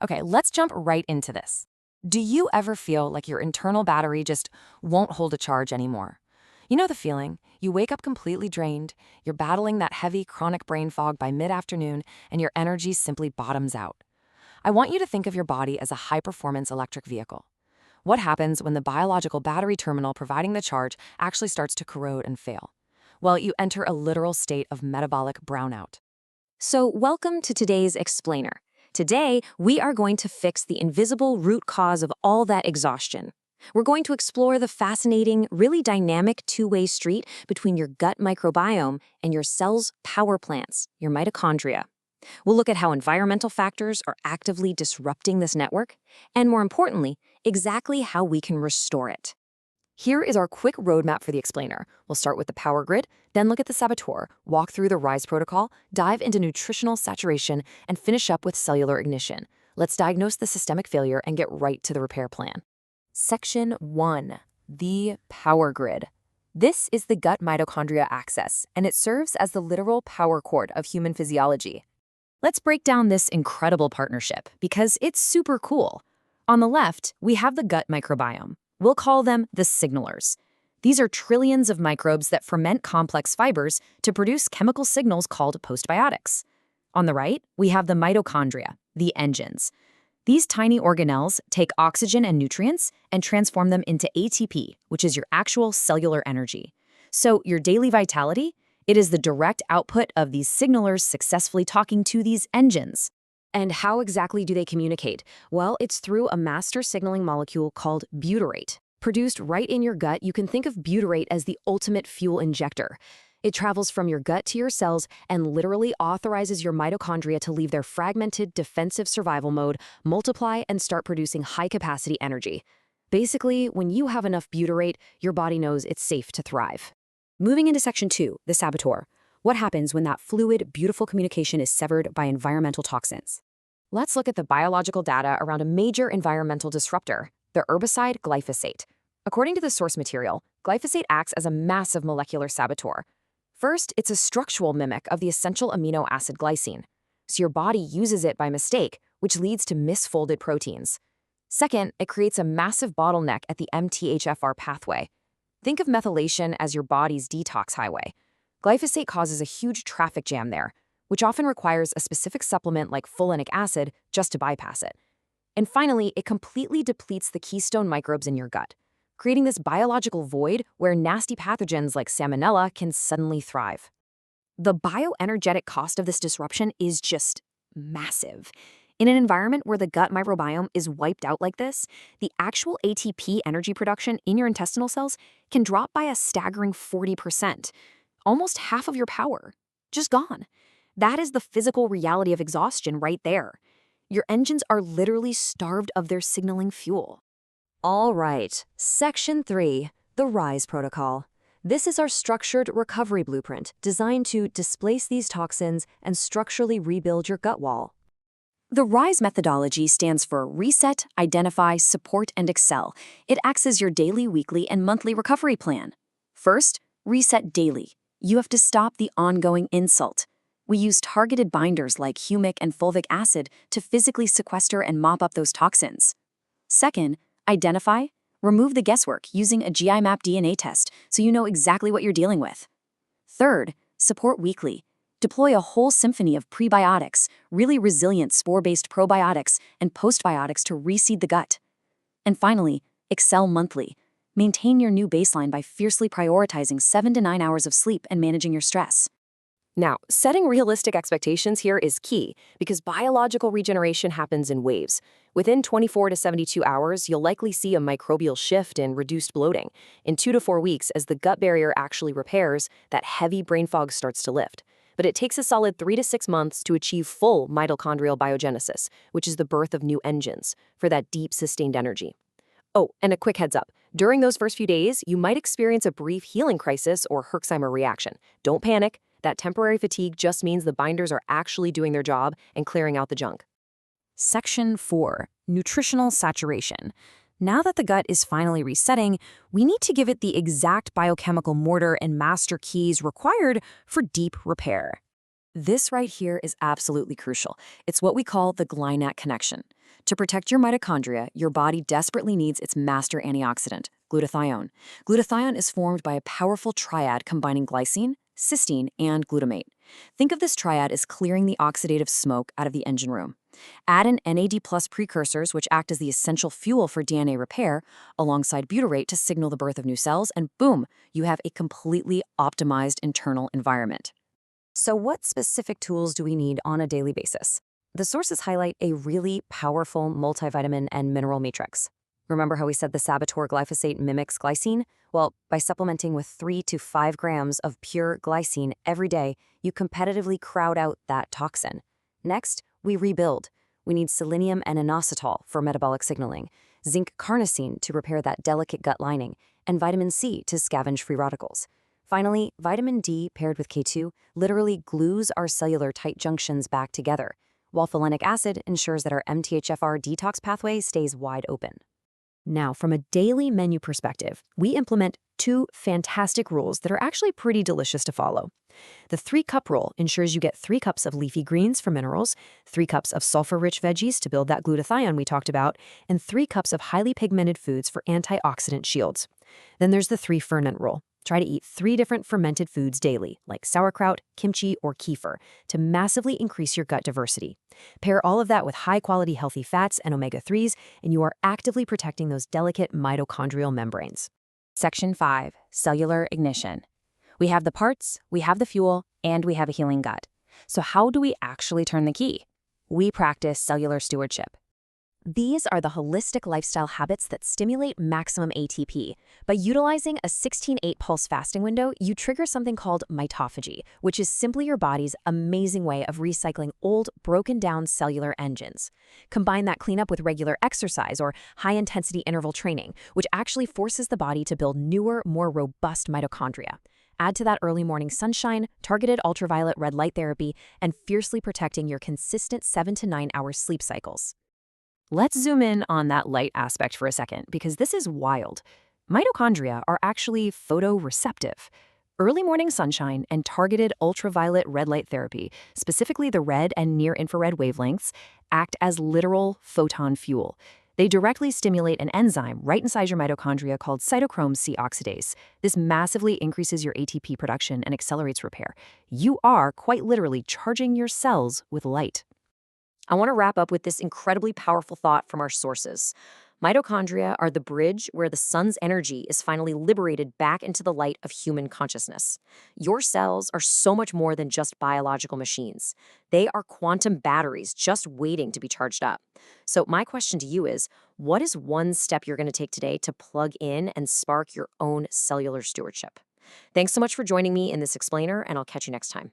Okay, let's jump right into this. Do you ever feel like your internal battery just won't hold a charge anymore? You know the feeling. You wake up completely drained, you're battling that heavy chronic brain fog by mid-afternoon, and your energy simply bottoms out. I want you to think of your body as a high-performance electric vehicle. What happens when the biological battery terminal providing the charge actually starts to corrode and fail? Well, you enter a literal state of metabolic brownout. So, welcome to today's explainer. Today, we are going to fix the invisible root cause of all that exhaustion. We're going to explore the fascinating, really dynamic two-way street between your gut microbiome and your cell's power plants, your mitochondria. We'll look at how environmental factors are actively disrupting this network, and more importantly, exactly how we can restore it. Here is our quick roadmap for the explainer. We'll start with the power grid, then look at the saboteur, walk through the RISE protocol, dive into nutritional saturation, and finish up with cellular ignition. Let's diagnose the systemic failure and get right to the repair plan. Section 1. The power grid. This is the gut mitochondria axis, and it serves as the literal power cord of human physiology. Let's break down this incredible partnership because it's super cool. On the left, we have the gut microbiome. We'll call them the signalers. These are trillions of microbes that ferment complex fibers to produce chemical signals called postbiotics. On the right, we have the mitochondria, the engines. These tiny organelles take oxygen and nutrients and transform them into ATP, which is your actual cellular energy. So your daily vitality, it is the direct output of these signalers successfully talking to these engines. And how exactly do they communicate? Well, it's through a master signaling molecule called butyrate. Produced right in your gut, you can think of butyrate as the ultimate fuel injector. It travels from your gut to your cells and literally authorizes your mitochondria to leave their fragmented defensive survival mode, multiply, and start producing high-capacity energy. Basically, when you have enough butyrate, your body knows it's safe to thrive. Moving into Section 2, the saboteur. What happens when that fluid, beautiful communication is severed by environmental toxins? Let's look at the biological data around a major environmental disruptor, the herbicide glyphosate. According to the source material, glyphosate acts as a massive molecular saboteur. First, it's a structural mimic of the essential amino acid glycine, so your body uses it by mistake, which leads to misfolded proteins. Second, it creates a massive bottleneck at the MTHFR pathway. Think of methylation as your body's detox highway. Glyphosate causes a huge traffic jam there, which often requires a specific supplement like folinic acid just to bypass it. And finally, it completely depletes the keystone microbes in your gut, creating this biological void where nasty pathogens like Salmonella can suddenly thrive. The bioenergetic cost of this disruption is just massive. In an environment where the gut microbiome is wiped out like this, the actual ATP energy production in your intestinal cells can drop by a staggering 40%. Almost half of your power. Just gone. That is the physical reality of exhaustion right there. Your engines are literally starved of their signaling fuel. All right, Section 3, the RISE protocol. This is our structured recovery blueprint designed to displace these toxins and structurally rebuild your gut wall. The RISE methodology stands for Reset, Identify, Support, and Excel. It acts as your daily, weekly, and monthly recovery plan. First, reset daily. You have to stop the ongoing insult. We use targeted binders like humic and fulvic acid to physically sequester and mop up those toxins. Second, identify. Remove the guesswork using a GI-map DNA test so you know exactly what you're dealing with. Third, support weekly. Deploy a whole symphony of prebiotics, really resilient spore-based probiotics, and postbiotics to reseed the gut. And finally, excel monthly. Maintain your new baseline by fiercely prioritizing 7 to 9 hours of sleep and managing your stress. Now, setting realistic expectations here is key because biological regeneration happens in waves. Within 24 to 72 hours, you'll likely see a microbial shift and reduced bloating. In 2 to 4 weeks, as the gut barrier actually repairs, that heavy brain fog starts to lift. But it takes a solid 3 to 6 months to achieve full mitochondrial biogenesis, which is the birth of new engines, for that deep, sustained energy. Oh, and a quick heads up. During those first few days, you might experience a brief healing crisis or Herxheimer reaction. Don't panic. That temporary fatigue just means the binders are actually doing their job and clearing out the junk. Section 4. Nutritional saturation. Now that the gut is finally resetting, we need to give it the exact biochemical mortar and master keys required for deep repair. This right here is absolutely crucial. It's what we call the GlyNAC connection. To protect your mitochondria, your body desperately needs its master antioxidant, glutathione. Glutathione is formed by a powerful triad combining glycine, cysteine, and glutamate. Think of this triad as clearing the oxidative smoke out of the engine room. Add in NAD plus precursors, which act as the essential fuel for DNA repair, alongside butyrate to signal the birth of new cells, and boom, you have a completely optimized internal environment. So what specific tools do we need on a daily basis? The sources highlight a really powerful multivitamin and mineral matrix. Remember how we said the Saboteur glyphosate mimics glycine? Well, by supplementing with 3 to 5 grams of pure glycine every day, you competitively crowd out that toxin. Next, we rebuild. We need selenium and inositol for metabolic signaling, zinc carnosine to repair that delicate gut lining, and vitamin C to scavenge free radicals. Finally, vitamin D paired with K2 literally glues our cellular tight junctions back together, while folinic acid ensures that our MTHFR detox pathway stays wide open. Now, from a daily menu perspective, we implement 2 fantastic rules that are actually pretty delicious to follow. The 3-cup rule ensures you get 3 cups of leafy greens for minerals, 3 cups of sulfur-rich veggies to build that glutathione we talked about, and 3 cups of highly pigmented foods for antioxidant shields. Then there's the 3-ferment rule. Try to eat 3 different fermented foods daily, like sauerkraut, kimchi, or kefir, to massively increase your gut diversity. Pair all of that with high-quality healthy fats and omega-3s, and you are actively protecting those delicate mitochondrial membranes. Section 5, Cellular Ignition. We have the parts, we have the fuel, and we have a healing gut. So how do we actually turn the key? We practice cellular stewardship. These are the holistic lifestyle habits that stimulate maximum ATP. By utilizing a 16-8 pulse fasting window, you trigger something called mitophagy, which is simply your body's amazing way of recycling old, broken-down cellular engines. Combine that cleanup with regular exercise or high-intensity interval training, which actually forces the body to build newer, more robust mitochondria. Add to that early morning sunshine, targeted ultraviolet red light therapy, and fiercely protecting your consistent 7 to 9 hour sleep cycles. Let's zoom in on that light aspect for a second, because this is wild. Mitochondria are actually photoreceptive. Early morning sunshine and targeted ultraviolet red light therapy, specifically the red and near-infrared wavelengths, act as literal photon fuel. They directly stimulate an enzyme right inside your mitochondria called cytochrome C oxidase. This massively increases your ATP production and accelerates repair. You are quite literally charging your cells with light. I want to wrap up with this incredibly powerful thought from our sources. Mitochondria are the bridge where the sun's energy is finally liberated back into the light of human consciousness. Your cells are so much more than just biological machines. They are quantum batteries just waiting to be charged up. So my question to you is, what is one step you're going to take today to plug in and spark your own cellular stewardship? Thanks so much for joining me in this explainer, and I'll catch you next time.